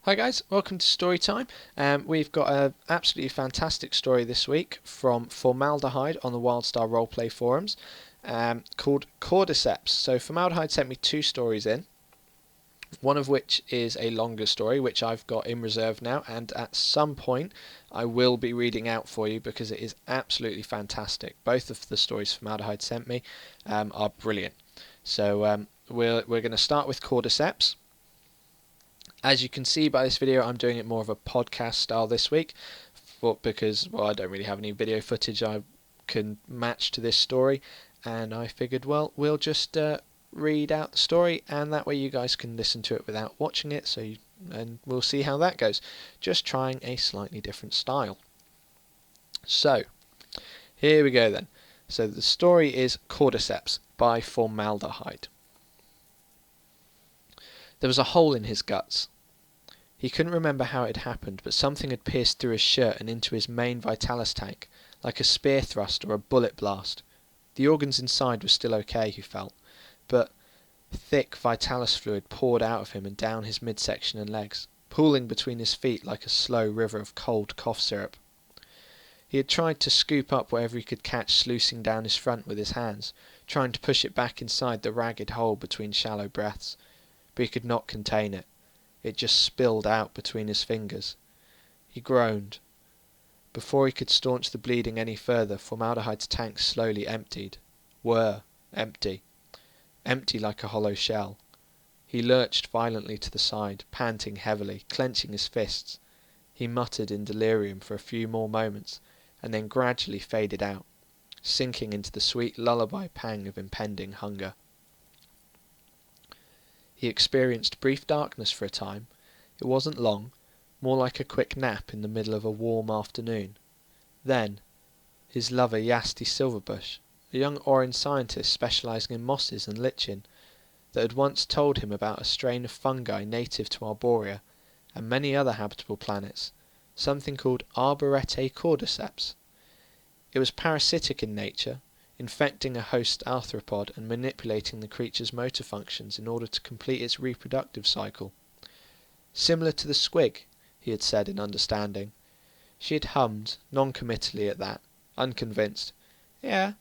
Hi guys, welcome to Storytime. We've got an absolutely fantastic story this week from Formaldehyde on the Wildstar Roleplay forums called Cordyceps. So Formaldehyde sent me two stories in, one of which is a longer story which I've got in reserve now, and at some point I will be reading out for you because it is absolutely fantastic. Both of the stories Formaldehyde sent me are brilliant. So we're going to start with Cordyceps. As you can see by this video, I'm doing it more of a podcast style this week, because I don't really have any video footage I can match to this story, and I figured, well, we'll just read out the story, and that way you guys can listen to it without watching it, and we'll see how that goes. Just trying a slightly different style. So, here we go then. So the story is Cordyceps by Formaldehyde. There was a hole in his guts. He couldn't remember how it had happened, but something had pierced through his shirt and into his main vitalis tank, like a spear thrust or a bullet blast. The organs inside were still okay, he felt, but thick vitalis fluid poured out of him and down his midsection and legs, pooling between his feet like a slow river of cold cough syrup. He had tried to scoop up whatever he could catch sluicing down his front with his hands, trying to push it back inside the ragged hole between shallow breaths, but he could not contain it. It just spilled out between his fingers. He groaned. Before he could staunch the bleeding any further, Formaldehyde's tank slowly emptied. Empty. Empty like a hollow shell. He lurched violently to the side, panting heavily, clenching his fists. He muttered in delirium for a few more moments, and then gradually faded out, sinking into the sweet lullaby pang of impending hunger. He experienced brief darkness for a time. It wasn't long, more like a quick nap in the middle of a warm afternoon. Then, his lover Yasti Silverbush, a young orange scientist specialising in mosses and lichen, that had once told him about a strain of fungi native to Arborea and many other habitable planets, something called Arborete Cordyceps. It was parasitic in nature, infecting a host arthropod and manipulating the creature's motor functions in order to complete its reproductive cycle. Similar to the squig, he had said in understanding. She had hummed, non-committally at that, unconvinced. Yeah,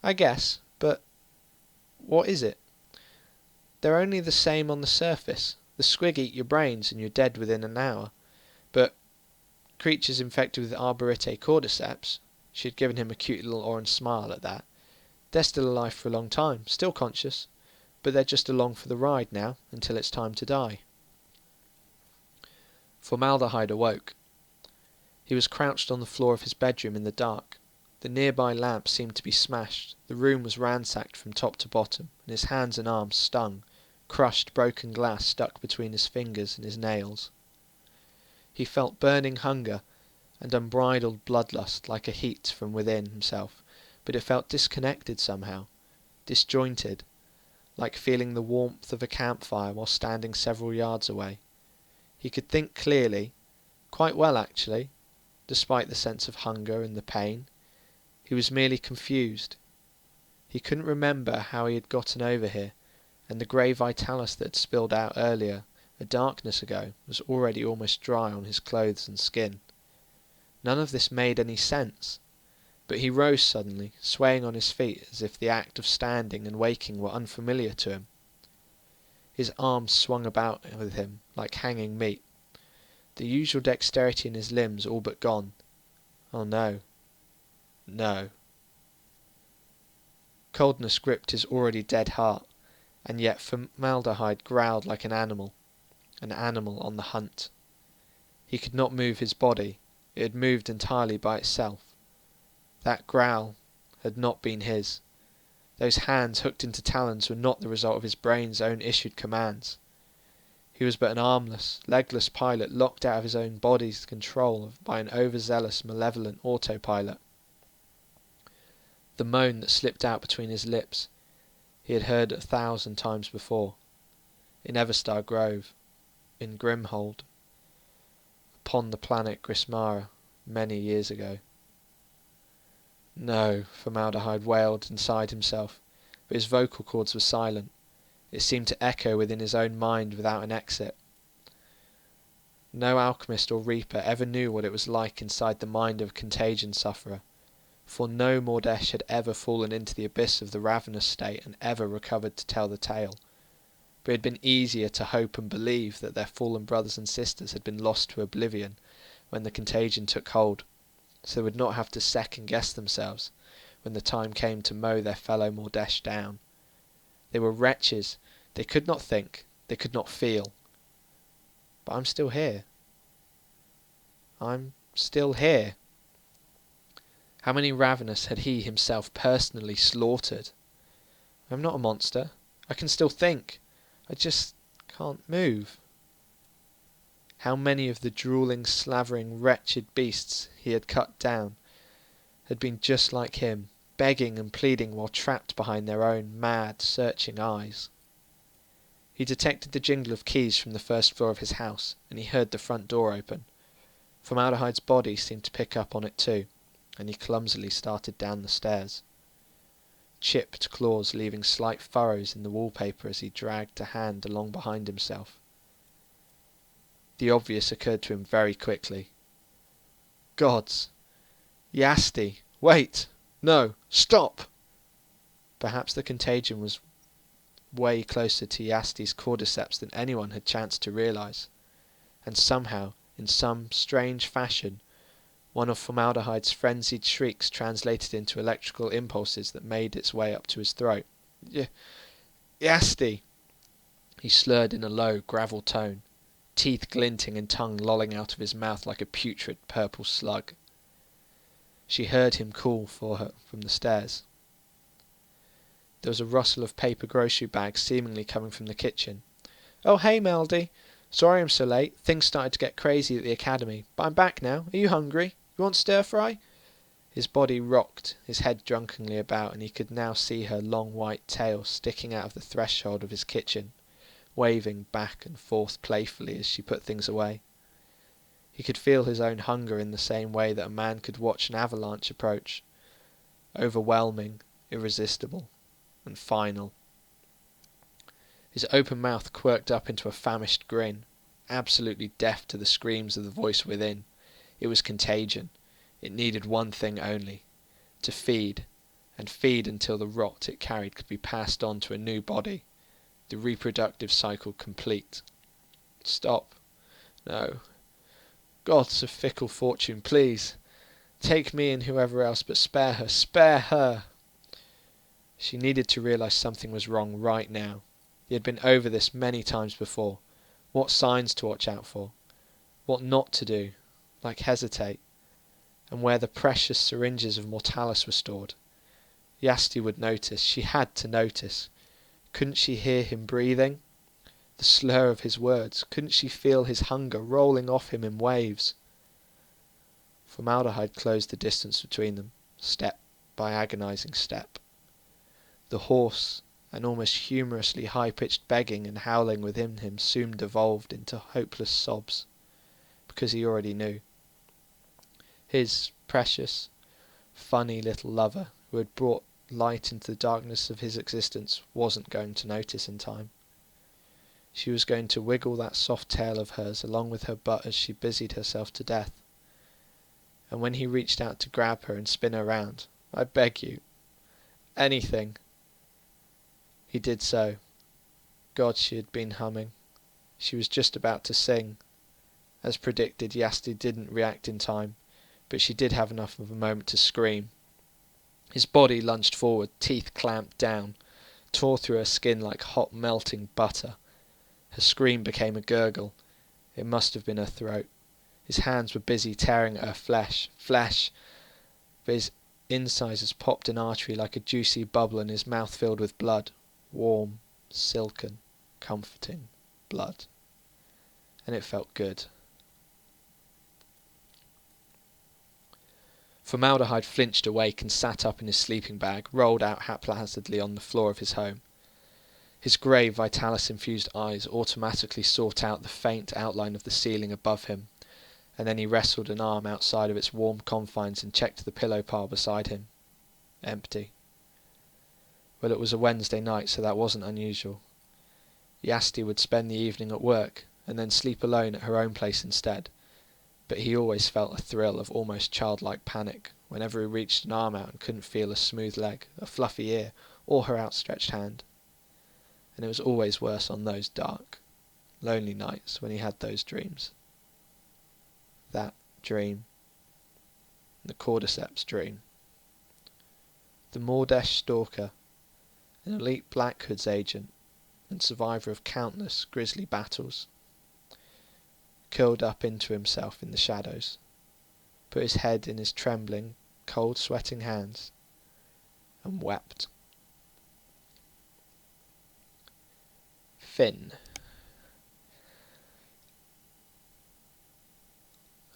I guess, but what is it? They're only the same on the surface. The squig eat your brains and you're dead within an hour. But creatures infected with Arborete Cordyceps, she had given him a cute little orange smile at that. They're still alive for a long time, still conscious, but they're just along for the ride now, until it's time to die. Formaldehyde awoke. He was crouched on the floor of his bedroom in the dark. The nearby lamp seemed to be smashed, the room was ransacked from top to bottom, and his hands and arms stung, crushed broken glass stuck between his fingers and his nails. He felt burning hunger and unbridled bloodlust like a heat from within himself, but it felt disconnected somehow, disjointed, like feeling the warmth of a campfire while standing several yards away. He could think clearly, quite well actually, despite the sense of hunger and the pain. He was merely confused. He couldn't remember how he had gotten over here, and the grey vitalis that had spilled out earlier, a darkness ago, was already almost dry on his clothes and skin. None of this made any sense, but he rose suddenly, swaying on his feet as if the act of standing and waking were unfamiliar to him. His arms swung about with him like hanging meat, the usual dexterity in his limbs all but gone. Oh no. No. Coldness gripped his already dead heart, and yet Formaldehyde growled like an animal on the hunt. He could not move his body, it had moved entirely by itself. That growl had not been his. Those hands hooked into talons were not the result of his brain's own issued commands. He was but an armless, legless pilot locked out of his own body's control by an overzealous, malevolent autopilot. The moan that slipped out between his lips he had heard 1,000 times before. In Everstar Grove, in Grimhold, upon the planet Grismara, many years ago. No, Formaldehyde wailed inside himself, but his vocal cords were silent. It seemed to echo within his own mind without an exit. No alchemist or reaper ever knew what it was like inside the mind of a contagion sufferer, for no Mordesh had ever fallen into the abyss of the ravenous state and ever recovered to tell the tale. But it had been easier to hope and believe that their fallen brothers and sisters had been lost to oblivion when the contagion took hold, so they would not have to second-guess themselves when the time came to mow their fellow Mordesh down. They were wretches. They could not think. They could not feel. But I'm still here. I'm still here. How many ravenous had he himself personally slaughtered? I'm not a monster. I can still think. I just can't move. How many of the drooling, slavering, wretched beasts he had cut down had been just like him, begging and pleading while trapped behind their own mad, searching eyes? He detected the jingle of keys from the first floor of his house, and he heard the front door open. Formaldehyde's body seemed to pick up on it too, and he clumsily started down the stairs. Chipped claws leaving slight furrows in the wallpaper as he dragged a hand along behind himself. The obvious occurred to him very quickly. Gods! Yasti! Wait! No! Stop! Perhaps the contagion was way closer to Yasti's Cordyceps than anyone had chanced to realise, and somehow, in some strange fashion, one of Formaldehyde's frenzied shrieks translated into electrical impulses that made its way up to his throat. Yasti! He slurred in a low, gravel tone, teeth glinting and tongue lolling out of his mouth like a putrid purple slug. She heard him call for her from the stairs. There was a rustle of paper grocery bags seemingly coming from the kitchen. Oh, hey, Meldy. Sorry I'm so late. Things started to get crazy at the academy. But I'm back now. Are you hungry? You want stir-fry? His body rocked, his head drunkenly about, and he could now see her long white tail sticking out of the threshold of his kitchen, waving back and forth playfully as she put things away. He could feel his own hunger in the same way that a man could watch an avalanche approach. Overwhelming, irresistible, and final. His open mouth quirked up into a famished grin, absolutely deaf to the screams of the voice within. It was contagion. It needed one thing only: to feed, and feed until the rot it carried could be passed on to a new body, the reproductive cycle complete. Stop. No. Gods of fickle fortune, please. Take me and whoever else, but spare her. Spare her! She needed to realise something was wrong right now. He had been over this many times before. What signs to watch out for. What not to do. Like hesitate. And where the precious syringes of Mortalis were stored. Yasti would notice. She had to notice. Couldn't she hear him breathing? The slur of his words. Couldn't she feel his hunger rolling off him in waves? Formaldehyde closed the distance between them, step by agonising step. The hoarse and almost humorously high-pitched begging and howling within him soon devolved into hopeless sobs, because he already knew. His precious, funny little lover, who had brought light into the darkness of his existence, wasn't going to notice in time. She was going to wiggle that soft tail of hers along with her butt as she busied herself to death. And when he reached out to grab her and spin her round, I beg you, anything. He did so. God, she had been humming. She was just about to sing. As predicted, Yasti didn't react in time, but she did have enough of a moment to scream. His body lunged forward, teeth clamped down, tore through her skin like hot melting butter. Her scream became a gurgle. It must have been her throat. His hands were busy tearing at her flesh, but his incisors popped an artery like a juicy bubble and his mouth filled with blood. Warm, silken, comforting blood. And it felt good. Formaldehyde flinched awake and sat up in his sleeping bag, rolled out haphazardly on the floor of his home. His grey, Vitalis-infused eyes automatically sought out the faint outline of the ceiling above him, and then he wrestled an arm outside of its warm confines and checked the pillow pile beside him. Empty. Well, it was a Wednesday night, so that wasn't unusual. Yasti would spend the evening at work, and then sleep alone at her own place instead. But he always felt a thrill of almost childlike panic whenever he reached an arm out and couldn't feel a smooth leg, a fluffy ear, or her outstretched hand. And it was always worse on those dark, lonely nights when he had those dreams. That dream. The Cordyceps dream. The Mordesh stalker, an elite Black Hoods agent and survivor of countless grisly battles, curled up into himself in the shadows, put his head in his trembling, cold-sweating hands, and wept. Finn.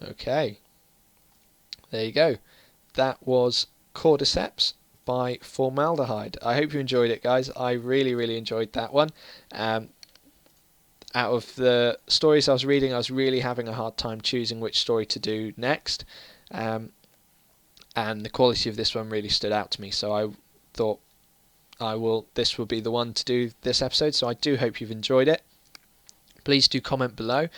Okay, there you go. That was Cordyceps by Formaldehyde. I hope you enjoyed it, guys. I really enjoyed that one. Out of the stories I was reading, I was really having a hard time choosing which story to do next, and the quality of this one really stood out to me, so I thought this will be the one to do this episode. So I do hope you've enjoyed it. Please do comment below,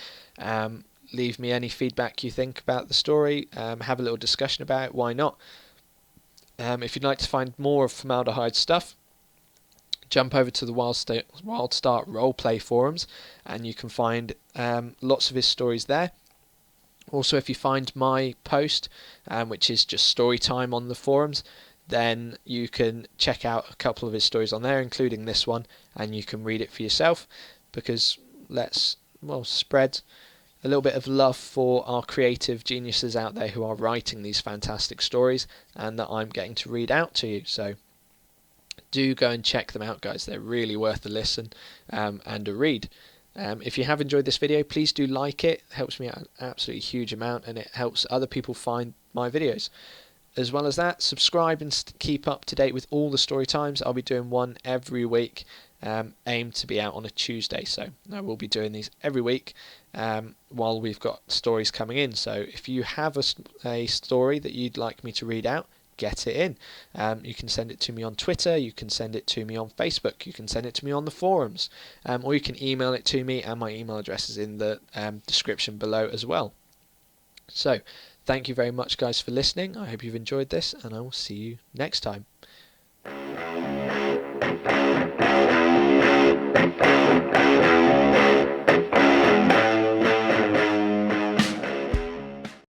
leave me any feedback you think about the story, have a little discussion about it, why not. If you'd like to find more of Formaldehyde stuff, jump over to the Wildstar Roleplay forums and you can find lots of his stories there. Also, if you find my post, which is just StoryTime on the forums, then you can check out a couple of his stories on there, including this one, and you can read it for yourself, because let's spread a little bit of love for our creative geniuses out there who are writing these fantastic stories and that I'm getting to read out to you. So do go and check them out, guys. They're really worth a listen and a read. If you have enjoyed this video, please do like it. It helps me out an absolutely huge amount, and it helps other people find my videos. As well as that, subscribe and keep up to date with all the story times. I'll be doing one every week, aimed to be out on a Tuesday, so I will be doing these every week while we've got stories coming in. So if you have a story that you'd like me to read out, get it in. You can send it to me on Twitter, you can send it to me on Facebook, you can send it to me on the forums, or you can email it to me, and my email address is in the description below as well. So thank you very much, guys, for listening. I hope you've enjoyed this, and I will see you next time.